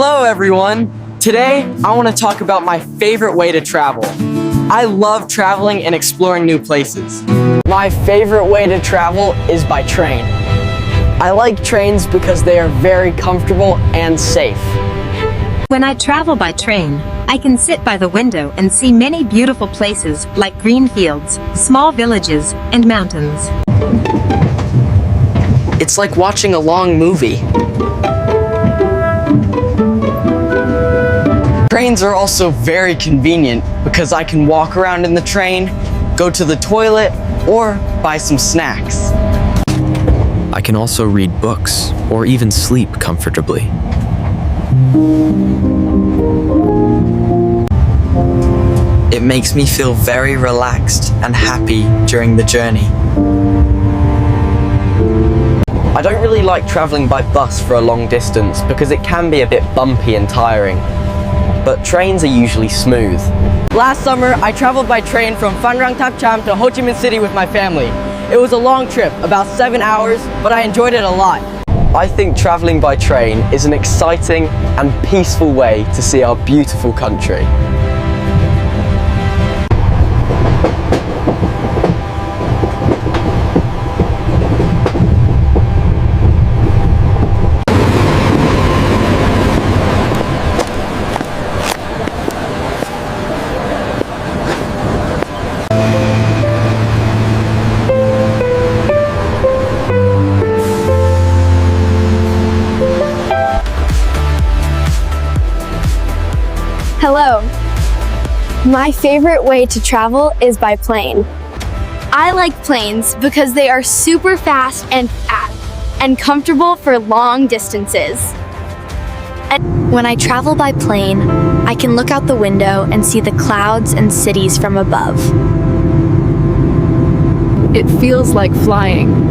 Hello everyone! Today, I want to talk about my favorite way to travel. I love traveling and exploring new places. My favorite way to travel is by train. I like trains because they are very comfortable and safe. When I travel by train, I can sit by the window and see many beautiful places like green fields, small villages, and mountains. It's like watching a long movie. Trains are also very convenient because I can walk around in the train, go to the toilet, or buy some snacks. I can also read books or even sleep comfortably. It makes me feel very relaxed and happy during the journey. I don't really like traveling by bus for a long distance because it can be a bit bumpy and tiring. But trains are usually smooth. Last summer, I traveled by train from Phan Rang to Ho Chi Minh City with my family. It was a long trip, about 7 hours, but I enjoyed it a lot. I think traveling by train is an exciting and peaceful way to see our beautiful country. Hello. My favorite way to travel is by plane. I like planes because they are super fast and comfortable for long distances. And when I travel by plane, I can look out the window and see the clouds and cities from above. It feels like flying.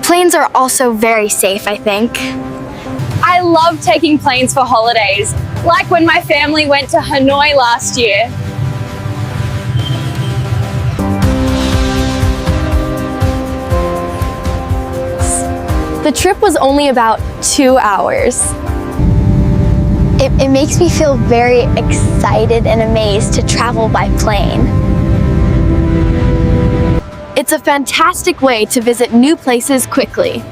Planes are also very safe, I think. I love taking planes for holidays, like when my family went to Hanoi last year. The trip was only about 2 hours. It makes me feel very excited and amazed to travel by plane. It's a fantastic way to visit new places quickly.